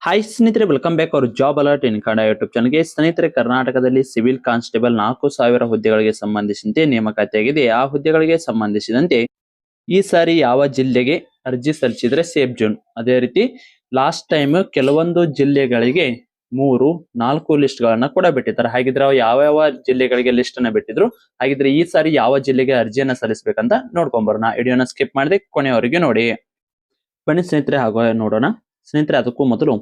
Hi ಸ್ನೇಹಿತರೆ, welcome back hour job alert ಇನ್ Kannada YouTube ಚಾನಲ್ಗೆ. ಸ್ನೇಹಿತರೆ, ಕರ್ನಾಟಕದಲ್ಲಿ ಸಿವಿಲ್ ಕಾನ್ಸ್ಟೇಬಲ್ 4,000 ಹುದ್ದೆಗಳಿಗೆ ಸಂಬಂಧಿಸಿದಂತೆ ನೇಮಕಾತಿಯಾಗಿದೆ. ಆ ಹುದ್ದೆಗಳಿಗೆ ಸಂಬಂಧಿಸಿದಂತೆ ಈ ಸಾರಿ ಯಾವ ಜಿಲ್ಲೆಗೆ ಅರ್ಜಿ ಸಲ್ಲಿಸಿದ್ರೆ ಸೇಫ್ ಜೋನ್, ಅದೇ ರೀತಿ ಲಾಸ್ಟ್ ಟೈಮ್ ಕೆಲವೊಂದು ಜಿಲ್ಲೆಗಳಿಗೆ 3-4 ಲಿಸ್ಟ್ ಗಳನ್ನ ಕೂಡ ಬಿಟ್ಟಿದ್ದಾರೆ. ಹಾಗಿದ್ರೆ ಯಾವ ಯಾವ ಜಿಲ್ಲೆಗಳಿಗೆ ಲಿಸ್ಟ್ ಅನ್ನ ಬಿಟ್ಟಿದ್ರು, ಹಾಗಿದ್ರೆ ಈ ಸಾರಿ ಯಾವ ಜಿಲ್ಲೆಗೆ ಅರ್ಜಿಯನ್ನ ಸಲ್ಲಿಸಬೇಕಂತ ನೋಡ್ಕೊಂಬರೋಣ. ವಿಡಿಯೋನ ಸ್ಕಿಪ್ ಮಾಡದೆ ಕೊನೆಯವರೆಗೆ ನೋಡಿ. ಬನ್ನಿ ಸ್ನೇಹಿತರೆ, ಹಾಗೋ ನೋಡೋಣ. ಸ್ನೇಹಿತರೆ, ಅದಕ್ಕೂ ಮೊದಲು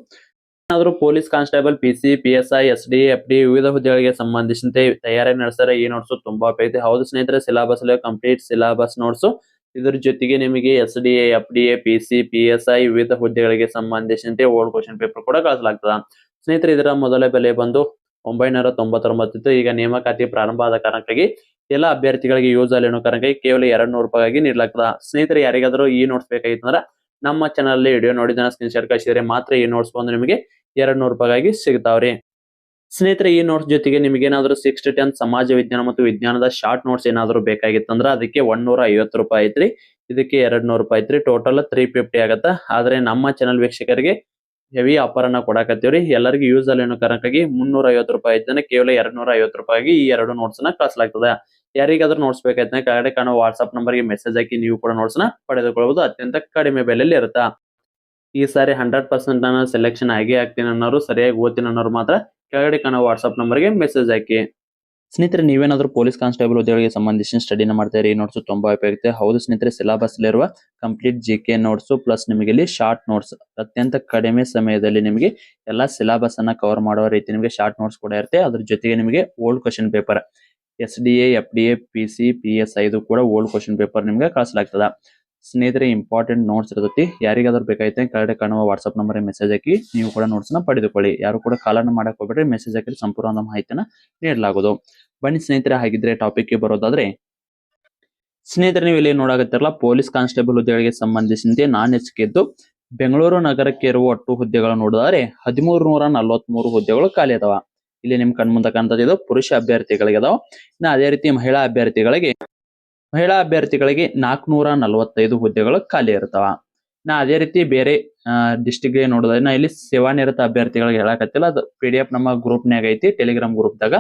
ಏನಾದರೂ police constable, PC, PSI, SD, FD ವಿವಿಧ ಹುದ್ದೆಗಳಿಗೆ ಸಂಬಂಧಿಸಿದಂತೆ ತಯಾರಿ ನಡೆಸಿದರೆ ಈ ನೋಟ್ಸ್ ತುಂಬಾ ಉಪಯುಕ್ತ. ಹೌದು ಸ್ನೇಹಿತರೆ, ಸಿಲೆಬಸ್ ಕಂಪ್ಲೀಟ್ ಸಿಲೆಬಸ್ ನೋಟ್ಸ್. ಇದರ ಜೊತೆಗೆ ನಿಮಗೆ SDA, FDA, PC, PSI ವಿವಿಧ ಹುದ್ದೆಗಳಿಗೆ ಸಂಬಂಧಿಸಿದಂತೆ ಓಲ್ಡ್ ಕ್ವಶನ್ ಪೇಪರ್ ಕೂಡ ಕಳಿಸಲಾಗ್ತದೆ. ಸ್ನೇಹಿತರೆ, ಇದರ ಮೊದಲ ಬೆಲೆ ಬಂದು 999 ಇತ್ತು. ಈಗ ನೇಮಕಾತಿ ಪ್ರಾರಂಭ ಆದ ಕಾರಣಕ್ಕಾಗಿ ಎಲ್ಲ ಅಭ್ಯರ್ಥಿಗಳಿಗೆ ಯೂಸ್ ಆಗಲಿ ಅನ್ನೋ ಕಾರಣಕ್ಕಾಗಿ ಕೇವಲ 200 ರೂಪಾಯಿಗಾಗಿ ನೀಡಲಾಗ್ತದೆ. ಸ್ನೇಹಿತರೆ, ಯಾರಿಗಾದ್ರೂ ಈ ನೋಟ್ಸ್ ಬೇಕಾಗಿತ್ತಂದ್ರೆ ನಮ್ಮ ಚಾನಲ್ ಅಲ್ಲಿ ವಿಡಿಯೋ ನೋಡಿದ ಸ್ಕ್ರೀನ್ ಶಾಟ್ ಕಳಿಸಿದ್ರೆ ಮಾತ್ರ ಈ ನೋಟ್ಸ್ ಬಂದು ನಿಮಗೆ 200 ರೂಪಾಯಿಗಾಗಿ ಸಿಗ್ತಾವ್ರಿ. ಸ್ನೇಹಿತರೆ, ಈ ನೋಟ್ಸ್ ಜೊತೆಗೆ ನಿಮಗೆ ಏನಾದ್ರು 6 to 10 ಸಮಾಜ ವಿಜ್ಞಾನ ಮತ್ತು ವಿಜ್ಞಾನದ ಶಾರ್ಟ್ ನೋಟ್ಸ್ ಏನಾದ್ರು ಬೇಕಾಗಿತ್ತಂದ್ರೆ ಅದಕ್ಕೆ 150 ರೂಪಾಯಿ ಐತ್ರಿ. ಇದಕ್ಕೆ 200 ರೂಪಾಯಿ ಐತ್ರಿ. ಟೋಟಲ್ 350 ಆಗತ್ತ. ಆದ್ರೆ ನಮ್ಮ ಚಾನಲ್ ವೀಕ್ಷಕರಿಗೆ ಹೆವಿ ಆಫರ್ ಅನ್ನ ಕೊಡಾಕತ್ತೀವ್ರಿ. ಎಲ್ಲರಿಗೂ ಯೂಸ್ ಅಲ್ಲಿ ಅನ್ನೋ ಕಾರಣಕ್ಕಾಗಿ 350 ರೂಪಾಯಿ ಐತನ ಕೇವಲ 250 ರೂಪಾಯಿಗೆ ಈ 2 ನೋಟ್ಸ್ ನ ಕಳಿಸಲಾಗ್ತದೆ. ಯಾರಿಗಾದ್ರೂ ನೋಟ್ಸ್ ಬೇಕಾಯ್ತಾನೆ ಕೆಳಗಡೆ ಕಾಣೋ ವಾಟ್ಸ್ಆಪ್ ನಂಬರ್ಗೆ ಮೆಸೇಜ್ ಹಾಕಿ ನೀವು ಕೂಡ ನೋಟ್ಸ್ ನ ಪಡೆದುಕೊಳ್ಳಬಹುದು. ಅತ್ಯಂತ ಕಡಿಮೆ ಬೆಲೆಯಲ್ಲಿ ಇರುತ್ತಾ. ಈ ಸಾರಿ 100% ನಾನು ಸೆಲೆಕ್ಷನ್ ಆಗೇ ಆಗ್ತೀನಿ ಅನ್ನೋರು, ಸರಿಯಾಗಿ ಓದ್ತೀನಿ ಅನ್ನೋರು ಮಾತ್ರ ಕೆಳಗಡೆ ಕಾಣೋ ವಾಟ್ಸ್ಆಪ್ ನಂಬರ್ಗೆ ಮೆಸೇಜ್ ಹಾಕಿ. ಸ್ನೇಹಿತರೆ, ನೀವೇನಾದ್ರೂ ಪೊಲೀಸ್ ಕಾನ್ಸ್ಟೇಬಲ್ ಹುದ್ದೆಗಳಿಗೆ ಸಂಬಂಧಿಸಿದ ಸ್ಟಡಿನ ಮಾಡ್ತಾರೆ, ಈ ನೋಟ್ಸ್ ತುಂಬಾ ಉಪಯುಕ್ತ. ಹೌದು ಸ್ನೇಹಿತರೆ, ಸಿಲೆಬಸ್ ಇರುವ ಕಂಪ್ಲೀಟ್ GK ನೋಟ್ಸ್ ಪ್ಲಸ್ ನಿಮಗೆ ಇಲ್ಲಿ ಶಾರ್ಟ್ ನೋಟ್ಸ್ ಅತ್ಯಂತ ಕಡಿಮೆ ಸಮಯದಲ್ಲಿ ನಿಮಗೆ ಎಲ್ಲಾ ಸಿಲೆಬಸ್ ಅನ್ನ ಕವರ್ ಮಾಡುವ ರೀತಿ ನಿಮಗೆ ಶಾರ್ಟ್ ನೋಟ್ಸ್ ಕೂಡ ಇರುತ್ತೆ. ಅದ್ರ ಜೊತೆಗೆ ನಿಮಗೆ old question paper SDA, FDA, PC, PSI ಇದು ಕೂಡ ಓಲ್ಡ್ ಕ್ವಶನ್ ಪೇಪರ್ ನಿಮಗೆ ಕಳಿಸಲಾಗ್ತದ. ಸ್ನೇಹಿತರೆ, ಇಂಪಾರ್ಟೆಂಟ್ ನೋಟ್ಸ್ ಇರ್ತೈತಿ. ಯಾರಿಗಾದ್ರೂ ಬೇಕಾಯ್ತು ಕೆಳಗಡೆ ಕಾಣುವ ವಾಟ್ಸ್ಆಪ್ ನಂಬರ್ ಮೆಸೇಜ್ ಹಾಕಿ ನೀವು ಕೂಡ ನೋಟ್ಸ್ ನ ಪಡೆದುಕೊಳ್ಳಿ. ಯಾರು ಕೂಡ ಕಾಲನ್ನು ಮಾಡಕ್ ಹೋಗ್ಬೇಡ್ರಿ, ಮೆಸೇಜ್ ಹಾಕಿ ಸಂಪೂರ್ಣ ಮಾಹಿತಿನ ನೀಡಲಾಗುವುದು. ಬನ್ನಿ ಸ್ನೇಹಿತರೆ, ಹಾಗಿದ್ರೆ ಟಾಪಿಕ್ ಗೆ ಬರೋದಾದ್ರೆ, ಸ್ನೇಹಿತರೆ ನೀವು ಇಲ್ಲಿ ನೋಡಾಕತ್ತಿರಲ್ಲ, ಪೊಲೀಸ್ ಕಾನ್ಸ್ಟೇಬಲ್ ಹುದ್ದೆಗಳಿಗೆ ಸಂಬಂಧಿಸಿದಂತೆ ನಾನ್ ಹೆಚ್ಚಿದ್ದು ಬೆಂಗಳೂರು ನಗರಕ್ಕೆ ಇರುವ ಒಟ್ಟು ಹುದ್ದೆಗಳು ನೋಡಿದರೆ 1343 ಹುದ್ದೆಗಳು ಖಾಲಿ ಅದಾವ. ಇಲ್ಲಿ ನಿಮ್ ಕಣ್ಮುಂದ ಕಾಣ್ತದೆ, ಇದು ಪುರುಷ ಅಭ್ಯರ್ಥಿಗಳಿಗೆ ಅದಾವ. ಇನ್ನು ಅದೇ ರೀತಿ ಮಹಿಳಾ ಅಭ್ಯರ್ಥಿಗಳಿಗೆ 445 ಹುದ್ದೆಗಳು ಖಾಲಿ ಇರ್ತಾವ. ನಾ ಅದೇ ರೀತಿ ಬೇರೆ ಡಿಸ್ಟಿಕ್ ಗೆ ನೋಡಿದ್ರೆ ನಾ ಇಲ್ಲಿ ಸೇವಾನಿರತ ಅಭ್ಯರ್ಥಿಗಳಿಗೆ ಹೇಳಕತ್ತಿಲ್ಲ, ಅದು PDF ನಮ್ಮ ಗ್ರೂಪ್ ನಾಗ ಐತಿ, ಟೆಲಿಗ್ರಾಮ್ ಗ್ರೂಪ್ ದಾಗ.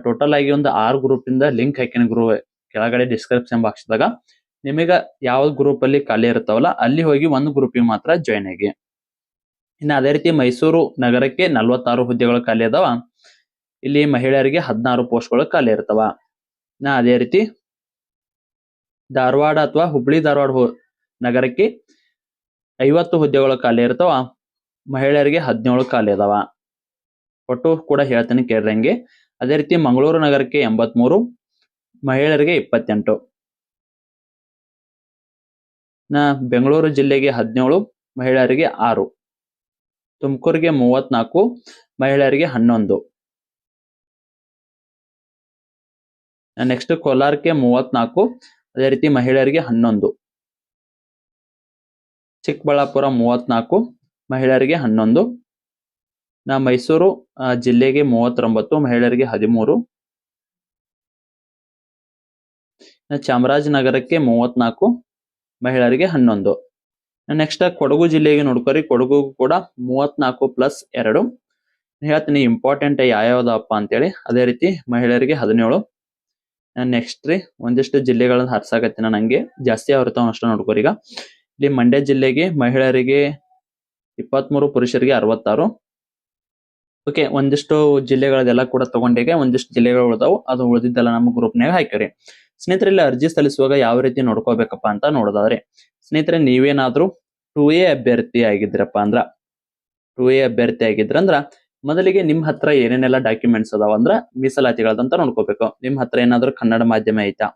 ಟೋಟಲ್ ಆಗಿ ಒಂದು 6 ಗ್ರೂಪ್ ಇಂದ ಲಿಂಕ್ ಹಾಕಿನ ಗ್ರೂಪ್ ಕೆಳಗಡೆ ಡಿಸ್ಕ್ರಿಪ್ಷನ್ ಬಾಕ್ಸ್ ದಾಗ ನಿಮಗೆ ಯಾವ ಗ್ರೂಪ್ ಅಲ್ಲಿ ಖಾಲಿ ಇರ್ತಾವಲ್ಲ ಅಲ್ಲಿ ಹೋಗಿ ಒಂದು ಗ್ರೂಪಿಗೆ ಮಾತ್ರ ಜಾಯ್ನ್ ಆಗಿ. ಇನ್ನು ಅದೇ ರೀತಿ ಮೈಸೂರು ನಗರಕ್ಕೆ 46 ಹುದ್ದೆಗಳು ಖಾಲಿ ಅದಾವ. ಇಲ್ಲಿ ಮಹಿಳೆಯರಿಗೆ 16 ಪೋಸ್ಟ್ಗಳು ಖಾಲಿ ಇರ್ತಾವ. ನಾ ಅದೇ ರೀತಿ ಧಾರವಾಡ ಅಥವಾ ಹುಬ್ಳಿ ಧಾರವಾಡ ನಗರಕ್ಕೆ 50 ಹುದ್ದೆಗಳು ಖಾಲಿ ಇರ್ತಾವ. ಮಹಿಳೆಯರಿಗೆ 17 ಖಾಲಿ ಅದಾವ. ಒಟ್ಟು ಕೂಡ ಹೇಳ್ತೇನೆ ಕೇಳ್ರಂಗೆ. ಅದೇ ರೀತಿ ಮಂಗಳೂರು ನಗರಕ್ಕೆ 83, ಮಹಿಳೆಯರಿಗೆ 28. ನಾ ಬೆಂಗಳೂರು ಜಿಲ್ಲೆಗೆ 17, ಮಹಿಳೆಯರಿಗೆ 6. ತುಮಕೂರಿಗೆ 34, ಮಹಿಳೆಯರಿಗೆ 11. ನೆಕ್ಸ್ಟ್ ಕೋಲಾರಕ್ಕೆ 34, ಅದೇ ರೀತಿ ಮಹಿಳೆಯರಿಗೆ 11. ಚಿಕ್ಕಬಳ್ಳಾಪುರ 34, ಮಹಿಳೆಯರಿಗೆ 11. ನಾ ಮೈಸೂರು ಜಿಲ್ಲೆಗೆ 39, ಮಹಿಳೆಯರಿಗೆ 13. ಚಾಮರಾಜನಗರಕ್ಕೆ 34, ಮಹಿಳೆಯರಿಗೆ 11. ನೆಕ್ಸ್ಟ್ ಕೊಡಗು ಜಿಲ್ಲೆಗೆ ನೋಡ್ಕೊರಿ, ಕೊಡಗು ಕೂಡ 34 + 2. ಹೇಳ್ತೀನಿ ಇಂಪಾರ್ಟೆಂಟ್ ಯಾವ್ಯಾವ್ದಪ್ಪ ಅಂತೇಳಿ. ಅದೇ ರೀತಿ ಮಹಿಳೆಯರಿಗೆ 17. ನೆಕ್ಸ್ಟ್ ರೀ ಒಂದಿಷ್ಟು ಜಿಲ್ಲೆಗಳನ್ನ ಹರ್ಸಾಕತ್ತೀನಿ, ನಂಗೆ ಜಾಸ್ತಿ ಅವ್ರತಾವ ಅಷ್ಟ ನೋಡ್ಕೋರಿ. ಈಗ ಇಲ್ಲಿ ಮಂಡ್ಯ ಜಿಲ್ಲೆಗೆ ಮಹಿಳೆಯರಿಗೆ 23, ಪುರುಷರಿಗೆ 66. ಓಕೆ, ಒಂದಿಷ್ಟು ಜಿಲ್ಲೆಗಳದೆಲ್ಲ ಕೂಡ ತಗೊಂಡಿಗೆ, ಒಂದಿಷ್ಟು ಜಿಲ್ಲೆಗಳು ಉಳಿದಾವು, ಅದು ಉಳಿದಿದ್ದೆಲ್ಲ ನಮ್ಮ ಗ್ರೂಪ್ನಾಗ ಹಾಕಿರಿ. ಸ್ನೇಹಿತರೆ, ಇಲ್ಲಿ ಅರ್ಜಿ ಸಲ್ಲಿಸುವಾಗ ಯಾವ ರೀತಿ ನೋಡ್ಕೋಬೇಕಪ್ಪ ಅಂತ ನೋಡೋದಾದ್ರೆ, ಸ್ನೇಹಿತರೆ ನೀವೇನಾದ್ರೂ 2A ಅಭ್ಯರ್ಥಿ ಆಗಿದ್ರಪ್ಪ ಅಂದ್ರ 2A ಅಭ್ಯರ್ಥಿ ಆಗಿದ್ರಂದ್ರ ಮೊದಲಿಗೆ ನಿಮ್ ಹತ್ರ ಏನೇನೆಲ್ಲ ಡಾಕ್ಯುಮೆಂಟ್ಸ್ ಅದಾವ ಅಂದ್ರ ಮೀಸಲಾತಿಗಳದಂತ ನೋಡ್ಕೋಬೇಕು. ನಿಮ್ ಹತ್ರ ಏನಾದ್ರು ಕನ್ನಡ ಮಾಧ್ಯಮ ಐತಾ,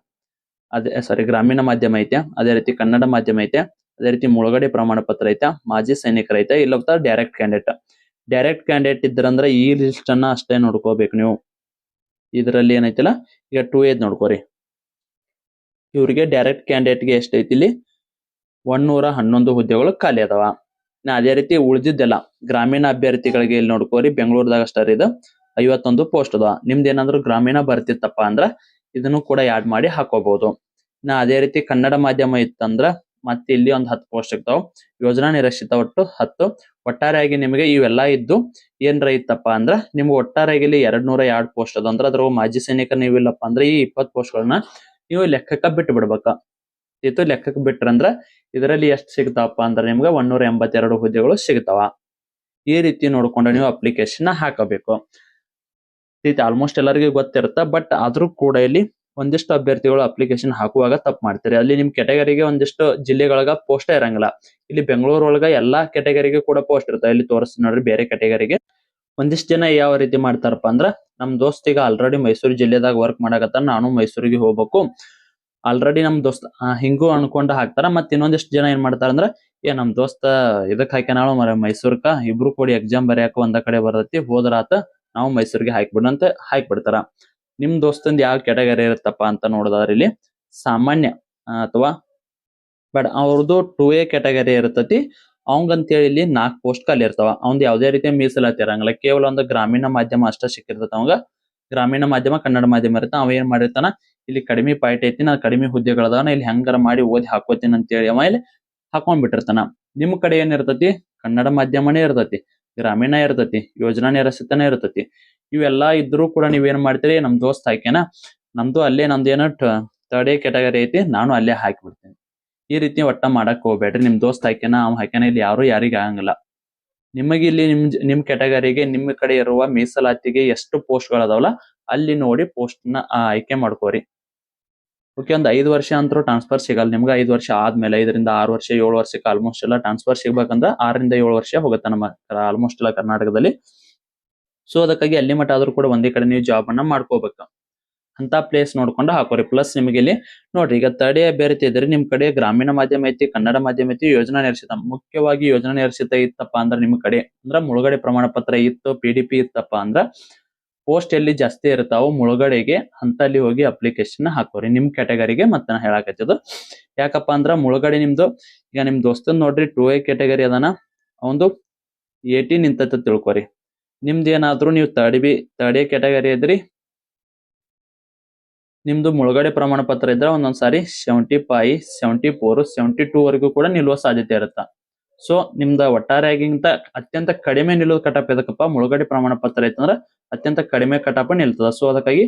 ಗ್ರಾಮೀಣ ಮಾಧ್ಯಮ ಐತೆ, ಅದೇ ರೀತಿ ಕನ್ನಡ ಮಾಧ್ಯಮ ಐತೆ, ಅದೇ ರೀತಿ ಮುಳುಗಡೆ ಪ್ರಮಾಣ ಪತ್ರ ಐತಾ, ಮಾಜಿ ಸೈನಿಕರ ಐತೆ, ಇಲ್ಲವತ್ತ ಡೈರೆಕ್ಟ್ ಕ್ಯಾಂಡಿಡೇಟ್ ಇದ್ರಂದ್ರ ಈ ಲಿಸ್ಟ್ ಅನ್ನ ಅಷ್ಟೇ ನೋಡ್ಕೋಬೇಕು ನೀವು. ಇದರಲ್ಲಿ ಏನೈತಿಲ್ಲ, ಈಗ 2A ನೋಡ್ಕೋರಿ. ಇವ್ರಿಗೆ ಡೈರೆಕ್ಟ್ ಕ್ಯಾಂಡಿಡೇಟ್ಗೆ ಎಷ್ಟೈತಿ, ಇಲ್ಲಿ 111 ಹುದ್ದೆಗಳು ಖಾಲಿ ಅದಾವ. ಅದೇ ರೀತಿ ಉಳಿದಿದ್ದೆಲ್ಲ ಗ್ರಾಮೀಣ ಅಭ್ಯರ್ಥಿಗಳಿಗೆ ಇಲ್ಲಿ ನೋಡ್ಕೋರಿ, ಬೆಂಗಳೂರದಾಗ ಅಷ್ಟೇ ಇದು 51 ಪೋಸ್ಟ್ ಅದಾವ. ನಿಮ್ದು ಏನಾದ್ರು ಗ್ರಾಮೀಣ ಬರ್ತಿತ್ತಪ್ಪ ಅಂದ್ರ ಇದನ್ನು ಕೂಡ ಆಡ್ ಮಾಡಿ ಹಾಕೋಬಹುದು. ಅದೇ ರೀತಿ ಕನ್ನಡ ಮಾಧ್ಯಮ ಇತ್ತಂದ್ರ ಮತ್ತೆ ಇಲ್ಲಿ ಒಂದು 10 ಪೋಸ್ಟ್ ಇರ್ತಾವ. ಯೋಜನಾ ನಿರೀಕ್ಷಿತ ಒಟ್ಟು 10, ಒಟ್ಟಾರೆಯಾಗಿ ನಿಮಗೆ ಇವೆಲ್ಲ ಇದ್ದು ಏನ್ರ ಇತ್ತಪ್ಪ ಅಂದ್ರ ನಿಮ್ಗೆ ಒಟ್ಟಾರೆಯಾಗಿ ಇಲ್ಲಿ 202 ಪೋಸ್ಟ್ ಅದ ಅಂದ್ರೆ ಅದ್ರ ಮಾಜಿ ಸೈನಿಕ ನೀವು ಇಲ್ಲಪ್ಪ ಅಂದ್ರೆ ಈ 20 ಪೋಸ್ಟ್ಗಳನ್ನ ನೀವು ಲೆಕ್ಕಕ್ಕ ಬಿಟ್ಟು ಬಿಡ್ಬೇಕ. ಇದು ಲೆಕ್ಕಕ್ಕೆ ಬಿಟ್ರಂದ್ರ ಇದರಲ್ಲಿ ಎಷ್ಟು ಸಿಗ್ತಾವಪ್ಪ ಅಂದ್ರೆ ನಿಮ್ಗೆ 182 ಹುದ್ದೆಗಳು ಸಿಗ್ತಾವ. ಈ ರೀತಿ ನೋಡ್ಕೊಂಡು ನೀವು ಅಪ್ಲಿಕೇಶನ್ ಹಾಕಬೇಕು. ಆಲ್ಮೋಸ್ಟ್ ಎಲ್ಲರಿಗೂ ಗೊತ್ತಿರುತ್ತೆ, ಬಟ್ ಆದ್ರೂ ಕೂಡ ಇಲ್ಲಿ ಒಂದಿಷ್ಟು ಅಭ್ಯರ್ಥಿಗಳು ಅಪ್ಲಿಕೇಶನ್ ಹಾಕುವಾಗ ತಪ್ಪು ಮಾಡ್ತಾರೆ. ಅಲ್ಲಿ ನಿಮ್ ಕೆಟಗರಿಗೆ ಒಂದಿಷ್ಟು ಜಿಲ್ಲೆಗಳಾಗ ಪೋಸ್ಟ್ ಇರಂಗಿಲ್ಲ. ಇಲ್ಲಿ ಬೆಂಗಳೂರು ಒಳಗ ಎಲ್ಲಾ ಕೆಟಗರಿಗೆ ಕೂಡ ಪೋಸ್ಟ್ ಇರ್ತಾವೆ. ಇಲ್ಲಿ ತೋರಿಸ್ತೀನಿ ನೋಡ್ರಿ ಬೇರೆ ಕೆಟಗರಿಗೆ. ಒಂದಿಷ್ಟು ಜನ ಯಾವ ರೀತಿ ಮಾಡ್ತಾರಪ್ಪ ಅಂದ್ರ ನಮ್ ದೋಸ್ತ್ ಈಗ ಆಲ್ರೆಡಿ ಮೈಸೂರು ಜಿಲ್ಲೆದಾಗ ವರ್ಕ್ ಮಾಡಕತ್ತಾನ, ನಾನು ಮೈಸೂರಿಗೆ ಹೋಗ್ಬೇಕು ಆಲ್ರೆಡಿ ನಮ್ ದೋಸ್ತ್ ಹಿಂಗೂ ಅನ್ಕೊಂಡ ಹಾಕ್ತಾರ. ಮತ್ ಇನ್ನೊಂದಿಷ್ಟು ಜನ ಏನ್ ಮಾಡ್ತಾರ ಅಂದ್ರ ನಮ್ ದೋಸ್ತ ಇದಕ್ ಹಾಕ್ಯಾನಾಳು ಮೈಸೂರ್ಕ, ಇಬ್ರು ಕೂಡಿ ಎಕ್ಸಾಮ್ ಬರ್ಯಾಕ ಒಂದ ಕಡೆ ಬರ್ತೈತಿ, ಹೋದ್ರಾತ ನಾವು ಮೈಸೂರಿಗೆ ಹಾಕ್ಬಿಡ ಅಂತ ಹಾಕ್ಬಿಡ್ತಾರ. ನಿಮ್ ದೋಸ್ತಂದ್ ಯಾವ ಕೆಟಗರಿ ಇರುತ್ತಪ್ಪ ಅಂತ ನೋಡಿದ್ರೆ ಇಲ್ಲಿ ಸಾಮಾನ್ಯ ಅಥವಾ ಬಟ್ ಅವ್ರದ್ದು 2A ಕೆಟಗರಿ ಇರ್ತತಿ. ಅವಂಗಂತೇಳಿ ಇಲ್ಲಿ 4 ಪೋಸ್ಟ್ ಖಾಲಿ ಇರ್ತಾವ. ಅವ್ನ್ದು ಯಾವುದೇ ರೀತಿಯ ಮೀಸಲಾತಿ ಇರಂಗಿಲ್ಲ. ಕೇವಲ ಒಂದು ಗ್ರಾಮೀಣ ಮಾಧ್ಯಮ ಅಷ್ಟ ಸಿಕ್ಕಿರ್ತದ ಅವಂಗ. ಗ್ರಾಮೀಣ ಮಾಧ್ಯಮ ಕನ್ನಡ ಮಾಧ್ಯಮ ಇರ್ತಾವ. ಅವ ಏನ್ ಮಾಡಿರ್ತಾನ ಇಲ್ಲಿ ಕಡಿಮೆ ಪಾಯಿಂಟ್ ಐತಿ, ನಾ ಕಡಿಮೆ ಹುದ್ದೆಗಳದಾವ, ಇಲ್ಲಿ ಹೆಂಗಾರ ಮಾಡಿ ಓದಿ ಹಾಕೋತೀನಿ ಅಂತೇಳಿ ಅವ ಇಲ್ಲಿ ಹಾಕೊಂಡ್ಬಿಟ್ಟಿರ್ತಾನ. ನಿಮ್ ಕಡೆ ಏನಿರ್ತತಿ ಕನ್ನಡ ಮಾಧ್ಯಮನೇ ಇರ್ತತಿ, ಗ್ರಾಮೀಣ ಇರ್ತತಿ, ಯೋಜನಾ ನಿರಸಿತನೇ ಇರ್ತತಿ. ಇವೆಲ್ಲಾ ಇದ್ರೂ ಕೂಡ ನೀವೇನ್ ಮಾಡ್ತೀರಿ, ನಮ್ ದೋಸ್ತ್ ಹಾಕ್ಯಾನ ನಮ್ದು ಅಲ್ಲೇ ನಂದೇನೋ 3A ಕೆಟಗರಿ ಐತಿ, ನಾನು ಅಲ್ಲೇ ಹಾಕಿಬಿಡ್ತೀನಿ. ಈ ರೀತಿ ಒಟ್ಟ ಮಾಡಕ್ ಹೋಗ್ಬೇಡ್ರಿ. ನಿಮ್ ದೋಸ್ತ್ ಹಾಕ್ಯಾನ ಅವ್ ಹಾಕ್ಯಾನ ಇಲ್ಲಿ ಯಾರು ಯಾರಿಗ ಆಗಂಗಿಲ್ಲ. ನಿಮಗೆ ಇಲ್ಲಿ ನಿಮ್ ಕೆಟಗರಿಗೆ ನಿಮ್ಮ ಕಡೆ ಇರುವ ಮೀಸಲಾತಿಗೆ ಎಷ್ಟು ಪೋಸ್ಟ್ ಗಳದಾವಲ್ಲ ಅಲ್ಲಿ ನೋಡಿ ಪೋಸ್ಟ್ ನ ಆಯ್ಕೆ ಮಾಡ್ಕೋರಿ. ಓಕೆ, ಒಂದ್ 5 ವರ್ಷ ಅಂತರೂ ಟ್ರಾನ್ಸ್ಫರ್ ಸಿಗಲ್ಲ ನಿಮ್ಗೆ. 5 ವರ್ಷ ಆದ್ಮೇಲೆ 5 ರಿಂದ 6 ವರ್ಷ 7 ವರ್ಷಕ್ಕೆ ಆಲ್ಮೋಸ್ಟ್ ಎಲ್ಲ ಟ್ರಾನ್ಸ್ಫರ್ ಸಿಗ್ಬೇಕಂದ್ರ 6 ರಿಂದ 7 ವರ್ಷ ಹೋಗುತ್ತೆ ನಮ್ಮ ಆಲ್ಮೋಸ್ಟ್ ಎಲ್ಲ ಕರ್ನಾಟಕದಲ್ಲಿ. ಸೊ ಅದಕ್ಕಾಗಿ ಅಲ್ಲಿ ಮಟ್ಟ ಆದ್ರೂ ಕೂಡ ಒಂದೇ ಕಡೆ ನೀವು ಜಾಬ್ ಅನ್ನ ಮಾಡ್ಕೋಬೇಕು. ಅಂತ ಪ್ಲೇಸ್ ನೋಡ್ಕೊಂಡು ಹಾಕೋರಿ. ಪ್ಲಸ್ ನಿಮಗೆ ಇಲ್ಲಿ ನೋಡ್ರಿ, ಈಗ 3A ಅಭ್ಯರ್ಥಿ ಇದ್ರೆ ನಿಮ್ ಕಡೆ ಗ್ರಾಮೀಣ ಮಾಧ್ಯಮ ಐತಿ, ಕನ್ನಡ ಮಾಧ್ಯಮ ಐತಿ, ಯೋಜನಾ ನಿರಸಿತ. ಮುಖ್ಯವಾಗಿ ಯೋಜನಾ ನಿರಸಿತ ಇತ್ತಪ್ಪ ಅಂದ್ರ ನಿಮ್ ಕಡೆ ಅಂದ್ರ ಮುಳುಗಡೆ ಪ್ರಮಾಣ ಪತ್ರ ಇತ್ತು, PDP ಇತ್ತಪ್ಪ ಅಂದ್ರ ಪೋಸ್ಟ್ ಎಲ್ಲಿ ಜಾಸ್ತಿ ಇರ್ತಾವ ಮುಳುಗಡೆಗೆ ಅಂತಲ್ಲಿ ಹೋಗಿ ಅಪ್ಲಿಕೇಶನ್ ಹಾಕೋರಿ ನಿಮ್ ಕೆಟಗರಿಗೆ. ಮತ್ತೆ ನಾ ಹೇಳಾಕತ್ತಿದ್ದು ಯಾಕಪ್ಪ ಅಂದ್ರ ಮುಳುಗಡೆ ನಿಮ್ದು ಈಗ ನಿಮ್ ದೋಸ್ತನ್ ನೋಡ್ರಿ 2A ಕೆಟಗರಿ ಅದನ, ಅವಂದು 18 ನಿಂತತ ತಿಳ್ಕೊರಿ. ನಿಮ್ದು ಏನಾದ್ರು ನೀವು 3A ಕೆಟಗರಿ ಇದ್ರಿ, ನಿಮ್ದು ಮುಳುಗಡೆ ಪ್ರಮಾಣ ಪತ್ರ ಇದ್ರೆ ಒಂದೊಂದ್ಸಾರಿ 75, 74, 72 ವರೆಗೂ ಕೂಡ ನಿಲ್ಲುವ ಸಾಧ್ಯತೆ ಇರುತ್ತ. ಸೊ ನಿಮ್ದ ಒಟ್ಟಾರೆಯಾಗಿಂತ ಅತ್ಯಂತ ಕಡಿಮೆ ನಿಲ್ಲುವ ಕಟಾಪ್ ಎದಕ್ಕಪ್ಪ, ಮುಳುಗಡೆ ಪ್ರಮಾಣ ಪತ್ರ ಐತಂದ್ರ ಅತ್ಯಂತ ಕಡಿಮೆ ಕಟಾಪ್ ನಿಲ್ತದ. ಸೊ ಅದಕ್ಕಾಗಿ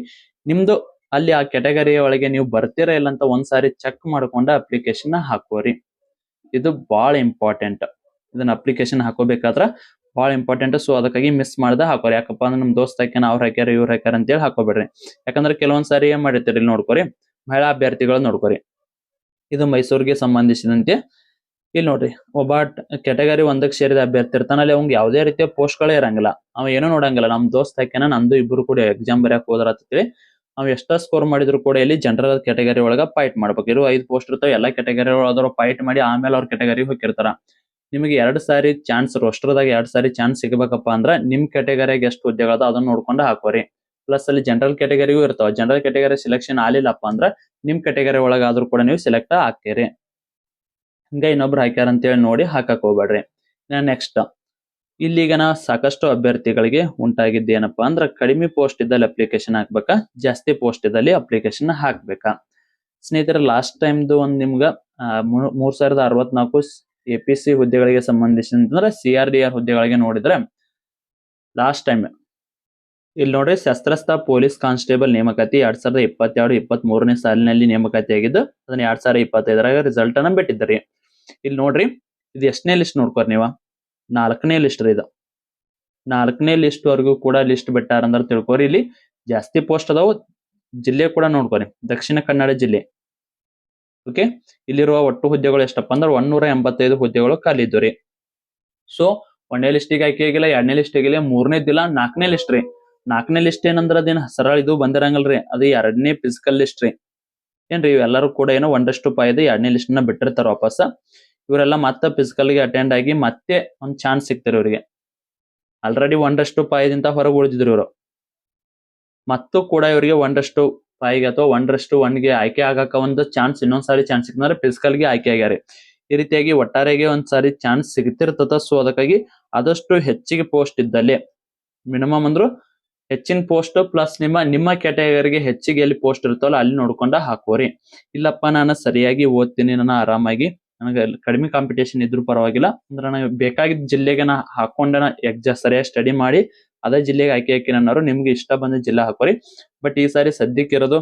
ನಿಮ್ದು ಅಲ್ಲಿ ಆ ಕೆಟಗರಿಯ ಒಳಗೆ ನೀವು ಬರ್ತೀರಾ ಇಲ್ಲ ಅಂತ ಒಂದ್ಸಾರಿ ಚೆಕ್ ಮಾಡ್ಕೊಂಡ ಅಪ್ಲಿಕೇಶನ್ ಹಾಕೋರಿ. ಇದು ಬಹಳ ಇಂಪಾರ್ಟೆಂಟ್. ಇದನ್ನ ಅಪ್ಲಿಕೇಶನ್ ಹಾಕೋಬೇಕಾದ್ರ ಬಹಳ ಇಂಪಾರ್ಟೆಂಟ್. ಸೊ ಅದಕ್ಕಾಗಿ ಮಿಸ್ ಮಾಡ್ದ ಹಾಕೋರಿ. ಯಾಕಪ್ಪ ಅಂದ್ರೆ ನಮ್ ದೋಸ್ತ್ ಹಾಕ್ಯಾನ ಅವ್ರ ಹಾಕ್ಯಾರ ಇವ್ರ ಹಾಕ್ಯಾರ ಅಂತೇಳಿ ಹಾಕೋಬೇಡ್ರಿ. ಯಾಕಂದ್ರೆ ಕೆಲವೊಂದ್ಸಾರಿ ಏನ್ ಮಾಡಿರ್ತೀರಿ ಇಲ್ಲಿ ನೋಡ್ಕೋರಿ, ಮಹಿಳಾ ಅಭ್ಯರ್ಥಿಗಳು ನೋಡ್ಕೋರಿ. ಇದು ಮೈಸೂರಿಗೆ ಸಂಬಂಧಿಸಿದಂತೆ ಇಲ್ಲಿ ನೋಡ್ರಿ, ಒಬ್ಬ ಕೆಟಗರಿ 1ಕ್ಕೆ ಸೇರಿದ ಅಭ್ಯರ್ಥಿ ಇರ್ತಾನ, ಅಲ್ಲಿ ಅವ್ಗೆ ಯಾವುದೇ ರೀತಿಯ ಪೋಸ್ಟ್ ಗಳೇ ಇರಂಗಿಲ್ಲ. ಅವ ಏನೋ ನೋಡಂಗಿಲ್ಲ, ನಮ್ ದೋಸ್ತ್ ಹಾಕ್ಯಾನ ನಂದು ಇಬ್ರು ಕೂಡ ಎಕ್ಸಾಮ್ ಬರ್ಯಾಕ ಹೋದ್ರ ಅಂತೇಳಿ ಅವ್ ಎಷ್ಟ ಸ್ಕೋರ್ ಮಾಡಿದ್ರು ಕೂಡ ಇಲ್ಲಿ ಜನರಲ್ ಕೆಟಗರಿ ಒಳಗ ಫೈಟ್ ಮಾಡ್ಬೇಕು. ಇರೋ 5 ಪೋಸ್ಟ್ ಇರ್ತಾವ, ಎಲ್ಲಾ ಕೆಟಗರಿ ಒಳಗ ಫೈಟ್ ಮಾಡಿ ಆಮೇಲೆ ಅವ್ರ ಕೆಟಗರಿ ಹೋಗಿರ್ತಾರ. ನಿಮಗೆ 2 ಸಾರಿ ಚಾನ್ಸ್, ರೋಸ್ಟರ್ದಾಗ 2 ಸಾರಿ ಚಾನ್ಸ್ ಸಿಗಬೇಕಪ್ಪ ಅಂದ್ರ ನಿಮ್ ಕೆಟಗರಿಗೆ ಎಷ್ಟು ಹುದ್ದೆಗಳದ ಅದನ್ನ ನೋಡ್ಕೊಂಡು ಹಾಕೋರಿ. ಪ್ಲಸ್ ಅಲ್ಲಿ ಜನರಲ್ ಕೆಟಗರಿಗೂ ಇರ್ತಾವ. ಜನರಲ್ ಕೆಟಗರಿ ಸೆಲೆಕ್ಷನ್ ಆಗ್ಲಿಲ್ಲಪ್ಪ ಅಂದ್ರ ನಿಮ್ ಕೆಟಗರಿ ಒಳಗಾದ್ರೂ ಕೂಡ ನೀವು ಸೆಲೆಕ್ಟ್ ಆಗ್ತೀರಿ. ಹಿಂಗ ಇನ್ನೊಬ್ರು ಹಾಕ್ಯಾರ ಅಂತೇಳಿ ನೋಡಿ ಹಾಕಕ್ ಹೋಗ್ಬೇಡ್ರಿ. ನೆಕ್ಸ್ಟ್ ಇಲ್ಲಿಗ ಸಾಕಷ್ಟು ಅಭ್ಯರ್ಥಿಗಳಿಗೆ ಉಂಟಾಗಿದ್ದು ಏನಪ್ಪಾ ಅಂದ್ರ ಕಡಿಮೆ ಪೋಸ್ಟ್ ಇದ್ದಲ್ಲಿ ಅಪ್ಲಿಕೇಶನ್ ಹಾಕ್ಬೇಕಾ, ಜಾಸ್ತಿ ಪೋಸ್ಟ್ ಇದ್ದಲ್ಲಿ ಅಪ್ಲಿಕೇಶನ್ ಹಾಕ್ಬೇಕಾ. ಸ್ನೇಹಿತರೆ, ಲಾಸ್ಟ್ ಟೈಮ್ದು ಒಂದ್ ನಿಮ್ಗ 3064 APC ಹುದ್ದೆಗಳಿಗೆ ಸಂಬಂಧಿಸಿದಂದ್ರೆ CRDR ಹುದ್ದೆಗಳಿಗೆ ನೋಡಿದ್ರೆ ಲಾಸ್ಟ್ ಟೈಮ್ ಇಲ್ಲಿ ನೋಡ್ರಿ, ಶಸ್ತ್ರಸ್ಥ ಪೊಲೀಸ್ ಕಾನ್ಸ್ಟೇಬಲ್ ನೇಮಕಾತಿ 2022-23ನೇ ಸಾಲಿನಲ್ಲಿ ನೇಮಕಾತಿ ಆಗಿದ್ದು ಅದನ್ನ 2025ರಾಗ ರಿಸಲ್ಟ್ ಅನ್ನ ಬಿಟ್ಟಿದ್ರಿ. ಇಲ್ಲಿ ನೋಡ್ರಿ, ಇದು ಎಷ್ಟನೇ ಲಿಸ್ಟ್ ನೋಡ್ಕೋರಿ ನೀವು, 4ನೇ ಲಿಸ್ಟ್ ರೀ. ಇದು 4ನೇ ಲಿಸ್ಟ್ ವರೆಗೂ ಕೂಡ ಲಿಸ್ಟ್ ಬಿಟ್ಟಾರ ಅಂದ್ರೆ ತಿಳ್ಕೊರಿ. ಇಲ್ಲಿ ಜಾಸ್ತಿ ಪೋಸ್ಟ್ ಅದಾವು. ಜಿಲ್ಲೆ ಕೂಡ ನೋಡ್ಕೋರಿ, ದಕ್ಷಿಣ ಕನ್ನಡ ಜಿಲ್ಲೆ. ಓಕೆ, ಇಲ್ಲಿರುವ ಒಟ್ಟು ಹುದ್ದೆಗಳು ಎಷ್ಟಪ್ಪ ಅಂದ್ರೆ 185 ಹುದ್ದೆಗಳು ಖಾಲಿ ಇದ್ದು ರೀ. ಸೊ 1ನೇ ಲಿಸ್ಟಿಗೆ ಆಯ್ಕೆ ಆಗಿಲ್ಲ, 2ನೇ ಲಿಸ್ಟಿಗೆ ಆಗಿಲ್ಲ, 3ನೇದಿಲ್ಲ, 4ನೇ ಲಿಸ್ಟ್ ರೀ. 4ನೇ ಲಿಸ್ಟ್ ಏನಂದ್ರ ಅದೇನು ಸರಳ ಇದು ಬಂದಿರಂಗಲ್ರಿ, ಅದು 2ನೇ ಫಿಸಿಕಲ್ ಲಿಸ್ಟ್ ರೀ. ಏನ್ರಿ ಇವೆಲ್ಲರೂ ಕೂಡ ಏನೋ 1/5 2ನೇ ಲಿಸ್ಟ್ ನ ಬಿಟ್ಟಿರ್ತಾರ ವಾಪಸ್. ಇವರೆಲ್ಲ ಮತ್ತೆ ಫಿಸಿಕಲ್ ಗೆ ಅಟೆಂಡ್ ಆಗಿ ಮತ್ತೆ ಒಂದ್ ಚಾನ್ಸ್ ಸಿಗ್ತಾರೆ ಇವರಿಗೆ. ಆಲ್ರೆಡಿ 1/5 ಹೊರಗೆ ಉಳಿದಿದ್ರು ಇವರು. ಮತ್ತು ಕೂಡ ಇವರಿಗೆ 1/5 ಅಥವಾ 1:1 ಆಯ್ಕೆ ಆಗಕ ಒಂದು ಚಾನ್ಸ್, ಇನ್ನೊಂದ್ಸಾರಿ ಚಾನ್ಸ್ ಸಿಕ್ಕಿದ್ರೆ ಫಿಸಿಕಲ್ ಗೆ ಆಯ್ಕೆ ಆಗ್ಯಾರ. ಈ ರೀತಿಯಾಗಿ ಒಟ್ಟಾರೆಗೆ ಒಂದ್ಸಾರಿ ಚಾನ್ಸ್ ಸಿಗ್ತಿರ್ತದ. ಸೊ ಅದಕ್ಕಾಗಿ ಆದಷ್ಟು ಹೆಚ್ಚಿಗೆ ಪೋಸ್ಟ್ ಇದ್ದಲ್ಲಿ, ಮಿನಿಮಮ್ ಅಂದ್ರು ಹೆಚ್ಚಿನ ಪೋಸ್ಟ್ ಪ್ಲಸ್ ನಿಮ್ಮ ಕ್ಯಾಟಗರಿಗೆ ಹೆಚ್ಚಿಗೆ ಎಲ್ಲಿ ಪೋಸ್ಟ್ ಇರ್ತಾವಲ್ಲ ಅಲ್ಲಿ ನೋಡ್ಕೊಂಡ ಹಾಕೋರಿ. ಇಲ್ಲಪ್ಪ ನಾನು ಸರಿಯಾಗಿ ಓದ್ತೀನಿ, ನಾನು ಆರಾಮಾಗಿ ನನಗೆ ಕಡಿಮೆ ಕಾಂಪಿಟೇಷನ್ ಇದ್ರೂ ಪರವಾಗಿಲ್ಲ, ಅಂದ್ರೆ ನನಗೆ ಬೇಕಾಗಿದ್ದ ಜಿಲ್ಲೆಗೆ ನಾ ಹಾಕೊಂಡ ಸರಿಯಾಗಿ ಸ್ಟಡಿ ಮಾಡಿ ಅದೇ ಜಿಲ್ಲೆಗೆ ಆಯ್ಕೆ ಅನ್ನೋರು ನಿಮ್ಗೆ ಇಷ್ಟ ಬಂದ ಜಿಲ್ಲೆ ಹಾಕೋರಿ. ಬಟ್ ಈ ಸಾರಿ ಸದ್ಯಕ್ಕೆ ಇರೋದು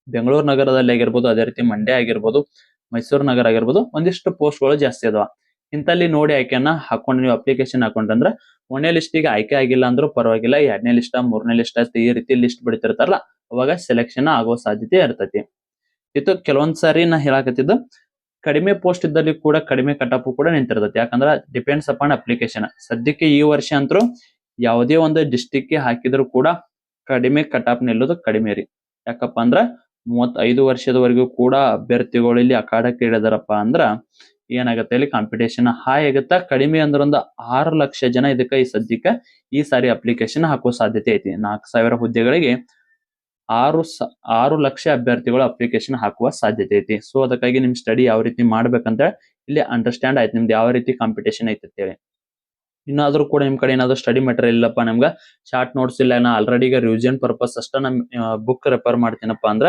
ಬೆಂಗಳೂರು ನಗರದಲ್ಲಿ ಆಗಿರ್ಬೋದು, ಅದೇ ರೀತಿ ಮಂಡ್ಯ ಆಗಿರ್ಬೋದು, ಮೈಸೂರು ನಗರ ಆಗಿರ್ಬೋದು, ಒಂದಿಷ್ಟು ಪೋಸ್ಟ್ಗಳು ಜಾಸ್ತಿ ಅದಾವ. ಇಂತಲ್ಲಿ ನೋಡಿ ಆಯ್ಕೆಯನ್ನ ಹಾಕೊಂಡು ನೀವು ಅಪ್ಲಿಕೇಶನ್ ಹಾಕೊಂಡ್ರಂದ್ರ 1ನೇ ಲಿಸ್ಟಿಗೆ ಆಯ್ಕೆ ಆಗಿಲ್ಲ ಅಂದ್ರೂ ಪರವಾಗಿಲ್ಲ, 2ನೇ ಲಿಸ್ಟ್ 3ನೇ ಲಿಸ್ಟ್ ಈ ರೀತಿ ಲಿಸ್ಟ್ ಬಿಡ್ತಿರ್ತಾರಲ್ಲ, ಅವಾಗ ಸೆಲೆಕ್ಷನ್ ಆಗೋ ಸಾಧ್ಯತೆ ಇರ್ತೈತಿ. ಇದು ಕೆಲವೊಂದ್ ಸಾರಿ ನಾ ಹೇಳಾಕತ್ತಿದ್ದು ಕಡಿಮೆ ಪೋಸ್ಟ್ ಇದ್ದಲ್ಲಿ ಕೂಡ ಕಡಿಮೆ ಕಟಾಪ್ ಕೂಡ ನಿಂತಿರ್ತೈತಿ. ಯಾಕಂದ್ರ ಡಿಪೆಂಡ್ಸ್ ಅಪಾನ್ ಅಪ್ಲಿಕೇಶನ್. ಸದ್ಯಕ್ಕೆ ಈ ವರ್ಷ ಅಂತರೂ ಯಾವುದೇ ಒಂದು ಡಿಸ್ಟಿಕ್ ಹಾಕಿದ್ರು ಕೂಡ ಕಡಿಮೆ ಕಟಾಪ್ ನಿಲ್ಲೋದು ಕಡಿಮೆ ರೀ. ಯಾಕಪ್ಪ ಅಂದ್ರ 35 ವರ್ಷದವರೆಗೂ ಕೂಡ ಅಭ್ಯರ್ಥಿಗಳು ಇಲ್ಲಿ ಅಖಾಡಕ್ಕೆ ಇಳಿದಾರಪ್ಪ ಅಂದ್ರ ಏನಾಗತ್ತೆ, ಇಲ್ಲಿ ಕಾಂಪಿಟೇಷನ್ ಹೈ ಆಗುತ್ತಾ. ಕಡಿಮೆ ಅಂದ್ರ ಒಂದು 6 ಲಕ್ಷ ಜನ ಇದಕ್ಕ ಈ ಸದ್ಯಕ್ಕೆ ಈ ಸಾರಿ ಅಪ್ಲಿಕೇಶನ್ ಹಾಕೋ ಸಾಧ್ಯತೆ ಐತಿ. 4,000 ಹುದ್ದೆಗಳಿಗೆ 6 ಲಕ್ಷ ಅಭ್ಯರ್ಥಿಗಳು ಅಪ್ಲಿಕೇಶನ್ ಹಾಕುವ ಸಾಧ್ಯತೆ ಐತಿ. ಸೊ ಅದಕ್ಕಾಗಿ ನಿಮ್ ಸ್ಟಡಿ ಯಾವ ರೀತಿ ಮಾಡ್ಬೇಕಂತ ಇಲ್ಲಿ ಅಂಡರ್ಸ್ಟ್ಯಾಂಡ್ ಆಯ್ತು, ನಿಮ್ದು ಯಾವ ರೀತಿ ಕಾಂಪಿಟೇಷನ್ ಐತಿ ಅಂತೇಳಿ. ಇನ್ನಾದ್ರೂ ಕೂಡ ನಿಮ್ ಕಡೆ ಏನಾದ್ರು ಸ್ಟಡಿ ಮೆಟೀರಿಯಲ್ ಇಲ್ಲಪ್ಪ, ನಮ್ಗ ಶಾರ್ಟ್ ನೋಟ್ಸ್ ಇಲ್ಲ, ನಾ ಆಲ್ರೆಡಿ ಈಗ ರಿವಿಷನ್ ಪರ್ಪಸ್ ಅಷ್ಟ ನಮ್ ಬುಕ್ ರೆಫರ್ ಮಾಡ್ತೀನಪ್ಪ ಅಂದ್ರ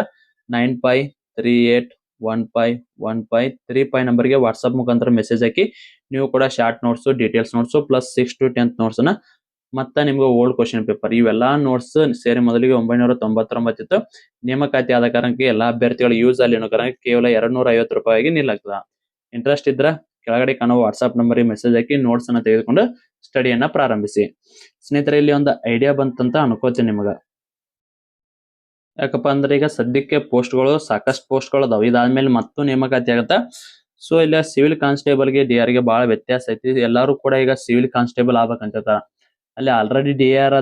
9538151535 ನಂಬರ್ಗೆ ವಾಟ್ಸ್ಆಪ್ ಮುಖಾಂತರ ಮೆಸೇಜ್ ಹಾಕಿ ನೀವು ಕೂಡ short notes, details notes plus 6 to 10th notes ನ ಮತ್ತೆ ನಿಮ್ಗೆ ಓಲ್ಡ್ ಕ್ವಶನ್ ಪೇಪರ್ ಇವೆಲ್ಲಾ ನೋಟ್ಸ್ ಸೇರಿ ಮೊದಲಿಗೆ 999 ಇತ್ತು. ನೇಮಕಾತಿ ಆದ ಕಾರಣಕ್ಕೆ ಎಲ್ಲಾ ಅಭ್ಯರ್ಥಿಗಳು ಯೂಸ್ ಅಲ್ಲಿ ಅನ್ನೋ ಕಾರಣಕ್ಕೆ ಕೇವಲ 250 ರೂಪಾಯಿಗೆ ನಿಲ್ಲಾಗ್ತದ. ಇಂಟ್ರೆಸ್ಟ್ ಇದ್ರ ಕೆಳಗಡೆ ಕಾಣುವ ವಾಟ್ಸ್ಆಪ್ ನಂಬರ್ಗೆ ಮೆಸೇಜ್ ಹಾಕಿ ನೋಟ್ಸ್ ಅನ್ನ ತೆಗೆದುಕೊಂಡು ಸ್ಟಡಿಯನ್ನ ಪ್ರಾರಂಭಿಸಿ. ಸ್ನೇಹಿತರೆ, ಇಲ್ಲಿ ಒಂದು ಐಡಿಯಾ ಬಂತಂತ ಅನ್ಕೋತೀನಿ ನಿಮಗ. ಯಾಕಪ್ಪ ಅಂದ್ರೆ ಈಗ ಸದ್ಯಕ್ಕೆ ಪೋಸ್ಟ್ಗಳು ಸಾಕಷ್ಟು ಪೋಸ್ಟ್ಗಳು ಅದಾವ. ಇದಾದ್ಮೇಲೆ ಮತ್ತು ನೇಮಕಾತಿ ಆಗತ್ತ. ಸೊ ಇಲ್ಲ ಸಿವಿಲ್ ಕಾನ್ಸ್ಟೇಬಲ್ಗೆ ಡಿ.ಆರ್ ಗೆ ಬಹಳ ವ್ಯತ್ಯಾಸ ಐತಿ. ಎಲ್ಲಾರು ಕೂಡ ಈಗ ಸಿವಿಲ್ ಕಾನ್ಸ್ಟೇಬಲ್ ಆಗ್ಬೇಕಂತ ಅಲ್ಲಿ ಆಲ್ರೆಡಿ ಡಿ.ಆರ್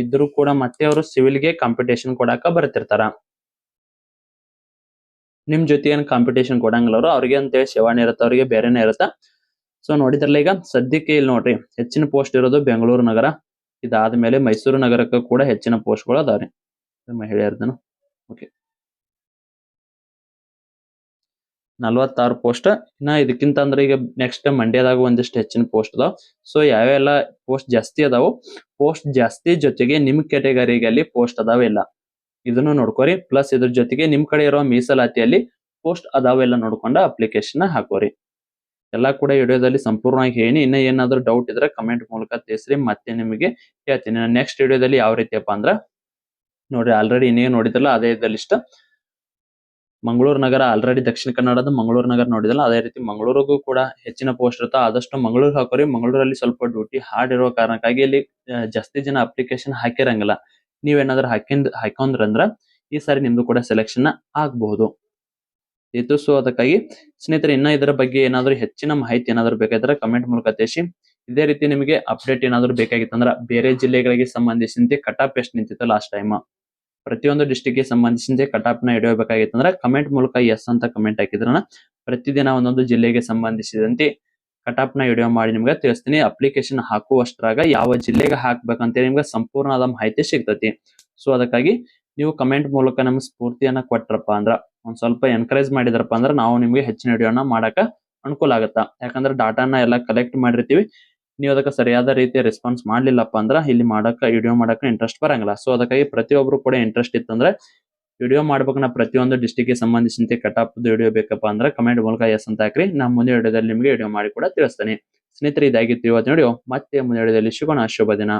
ಇದ್ರು ಕೂಡ ಮತ್ತೆ ಅವರು ಸಿವಿಲ್ಗೆ ಕಾಂಪಿಟೇಷನ್ ಕೊಡಾಕ ಬರ್ತಿರ್ತಾರ. ನಿಮ್ ಜೊತೆ ಏನ್ ಕಾಂಪಿಟೇಷನ್ ಕೊಡಂಗಿಲ್ಲ ಅವರು, ಅವ್ರಿಗೆ ಅಂತೇಳಿ ಸೇವಾಣಿ ಇರುತ್ತೆ, ಅವ್ರಿಗೆ ಬೇರೆನೇ ಇರುತ್ತ. ಸೊ ನೋಡಿದ್ರಲ್ಲ, ಈಗ ಸದ್ಯಕ್ಕೆ ಇಲ್ಲಿ ನೋಡ್ರಿ ಹೆಚ್ಚಿನ ಪೋಸ್ಟ್ ಇರೋದು ಬೆಂಗಳೂರು ನಗರ. ಇದಾದ್ಮೇಲೆ ಮೈಸೂರು ನಗರಕ್ಕೆ ಕೂಡ ಹೆಚ್ಚಿನ ಪೋಸ್ಟ್ಗಳು ಅದಾವ್ರಿ. ಮಹಿಳೆಯರ್ದನು ಓಕೆ 46 ಪೋಸ್ಟ್. ಇನ್ನ ಇದಕ್ಕಿಂತ ಅಂದ್ರೆ ಈಗ ನೆಕ್ಸ್ಟ್ ಮಂಡ್ಯದಾಗ ಒಂದಿಷ್ಟು ಹೆಚ್ಚಿನ ಪೋಸ್ಟ್ ಅದಾವ. ಸೊ ಯಾವೆಲ್ಲ ಪೋಸ್ಟ್ ಜಾಸ್ತಿ ಅದಾವು, ಪೋಸ್ಟ್ ಜಾಸ್ತಿ ಜೊತೆಗೆ ನಿಮ್ ಕ್ಯಾಟಗರಿಗೆ ಅಲ್ಲಿ ಪೋಸ್ಟ್ ಅದಾವೆಲ್ಲ ಇದನ್ನು ನೋಡ್ಕೋರಿ. ಪ್ಲಸ್ ಇದ್ರ ಜೊತೆಗೆ ನಿಮ್ ಕಡೆ ಇರೋ ಮೀಸಲಾತಿಯಲ್ಲಿ ಪೋಸ್ಟ್ ಅದಾವೆಲ್ಲ ನೋಡ್ಕೊಂಡ ಅಪ್ಲಿಕೇಶನ್ ಹಾಕೋರಿ. ಎಲ್ಲಾ ಕೂಡ ವಿಡಿಯೋದಲ್ಲಿ ಸಂಪೂರ್ಣವಾಗಿ ಹೇಳಿ. ಇನ್ನ ಏನಾದ್ರು ಡೌಟ್ ಇದ್ರೆ ಕಮೆಂಟ್ ಮೂಲಕ ತಿಳಿಸ್ರಿ, ಮತ್ತೆ ನಿಮಗೆ ಹೇಳ್ತೀನಿ. ನೆಕ್ಸ್ಟ್ ವಿಡಿಯೋದಲ್ಲಿ ಯಾವ ರೀತಿಯಪ್ಪ ಅಂದ್ರ ನೋಡ್ರಿ, ಆಲ್ರೆಡಿ ಇನ್ನೇನು ನೋಡಿದ್ರಲ್ಲ ಅದೇ ಲಿಸ್ಟ್. ಮಂಗಳೂರು ನಗರ ಆಲ್ರೆಡಿ ದಕ್ಷಿಣ ಕನ್ನಡದ ಮಂಗಳೂರು ನಗರ ನೋಡಿದಲ್ಲ, ಅದೇ ರೀತಿ ಮಂಗಳೂರಿಗೂ ಕೂಡ ಹೆಚ್ಚಿನ ಪೋಸ್ಟ್ ಇರುತ್ತಾ. ಆದಷ್ಟು ಮಂಗಳೂರು ಹಾಕೋರಿ. ಮಂಗಳೂರಲ್ಲಿ ಸ್ವಲ್ಪ ಡ್ಯೂಟಿ ಹಾರ್ಡ್ ಇರೋ ಕಾರಣಕ್ಕಾಗಿ ಇಲ್ಲಿ ಜಾಸ್ತಿ ಜನ ಅಪ್ಲಿಕೇಶನ್ ಹಾಕಿರಂಗಿಲ್ಲ. ನೀವೇನಾದ್ರೂ ಹಾಕೊಂಡ್ರಂದ್ರ ಈ ಸಾರಿ ನಿಮ್ದು ಕೂಡ ಸೆಲೆಕ್ಷನ್ ಆಗಬಹುದು. ಇತ್ತು. ಸೊ ಅದಕ್ಕಾಗಿ ಸ್ನೇಹಿತರೆ, ಇನ್ನ ಇದರ ಬಗ್ಗೆ ಏನಾದ್ರು ಹೆಚ್ಚಿನ ಮಾಹಿತಿ ಏನಾದ್ರು ಬೇಕಾದ್ರೆ ಕಮೆಂಟ್ ಮೂಲಕ ತಿಳಿಸಿ. ಇದೇ ರೀತಿ ನಿಮಗೆ ಅಪ್ಡೇಟ್ ಏನಾದ್ರು ಬೇಕಾಗಿತ್ತಂದ್ರ ಬೇರೆ ಜಿಲ್ಲೆಗಳಿಗೆ ಸಂಬಂಧಿಸಿದಂತೆ ಕಟಾಪ್ ಎಷ್ಟು ನಿಂತಿತ್ತು ಲಾಸ್ಟ್ ಟೈಮ್, ಪ್ರತಿಯೊಂದು ಡಿಸ್ಟಿಕ್ ಗೆ ಸಂಬಂಧಿಸಿದಂತೆ ಕಟಾಪ್ ನ ಹಿಡಿಯಬೇಕಾಗಿತ್ತಂದ್ರ ಕಮೆಂಟ್ ಮೂಲಕ ಎಸ್ ಅಂತ ಕಮೆಂಟ್ ಹಾಕಿದ್ರನ ಪ್ರತಿದಿನ ಒಂದೊಂದು ಜಿಲ್ಲೆಗೆ ಸಂಬಂಧಿಸಿದಂತೆ ಕಟಾಪ್ ನ ವಿಡಿಯೋ ಮಾಡಿ ನಿಮ್ಗೆ ತಿಳಿಸ್ತೀನಿ. ಅಪ್ಲಿಕೇಶನ್ ಹಾಕುವಷ್ಟ್ರಾಗ ಯಾವ ಜಿಲ್ಲೆಗೆ ಹಾಕ್ಬೇಕಂತ ನಿಮ್ಗೆ ಸಂಪೂರ್ಣವಾದ ಮಾಹಿತಿ ಸಿಗ್ತತಿ. ಸೊ ಅದಕ್ಕಾಗಿ ನೀವು ಕಮೆಂಟ್ ಮೂಲಕ ನಮ್ಗೆ ಸ್ಫೂರ್ತಿಯನ್ನ ಕೊಟ್ರಪ್ಪ ಅಂದ್ರ, ಒಂದ್ ಸ್ವಲ್ಪ ಎನ್ಕರೇಜ್ ಮಾಡಿದ್ರಪ್ಪ ಅಂದ್ರ ನಾವು ನಿಮ್ಗೆ ಹೆಚ್ಚಿನ ವಿಡಿಯೋನ ಮಾಡಕ ಅನುಕೂಲ ಆಗತ್ತ. ಯಾಕಂದ್ರೆ ಡಾಟಾನ ಎಲ್ಲ ಕಲೆಕ್ಟ್ ಮಾಡಿರ್ತೀವಿ, ನೀವು ಅದಕ್ಕೆ ಸರಿಯಾದ ರೀತಿಯ ರೆಸ್ಪಾನ್ಸ್ ಮಾಡ್ಲಿಲ್ಲಪ್ಪ ಅಂದ್ರ ಇಲ್ಲಿ ವಿಡಿಯೋ ಮಾಡಕ ಇಂಟ್ರೆಸ್ಟ್ ಬರಂಗಿಲ್ಲ. ಸೊ ಅದಕ್ಕಾಗಿ ಪ್ರತಿಯೊಬ್ರು ಕೂಡ ಇಂಟ್ರೆಸ್ಟ್ ಇತ್ತಂದ್ರೆ ವಿಡಿಯೋ ಮಾಡ್ಬೇಕು, ನಾ ಪ್ರತಿಯೊಂದು ಡಿಸ್ಟಿಕ್ ಗೆ ಸಂಬಂಧಿಸಿದಂತೆ ಕಟಾಪ್ ವಿಡಿಯೋ ಬೇಕಪ್ಪ ಅಂದ್ರೆ ಕಮೆಂಟ್ ಮೂಲಕ ಎಸ್ ಅಂತ ಹಾಕ್ರಿ. ನಾ ಮುಂದೆ ವಿಡಿಯೋದಲ್ಲಿ ನಿಮ್ಗೆ ವಿಡಿಯೋ ಮಾಡಿ ಕೂಡ ತಿಳಿಸ್ತೇನೆ. ಸ್ನೇಹಿತರೆ, ಇದಾಗಿತ್ತು ಇವತ್ತಿನ ವಿಡಿಯೋ. ಮತ್ತೆ ಮುಂದೆ ವಿಡಿಯೋದಲ್ಲಿ ಸಿಗೋಣ. ಶುಭ ದಿನ.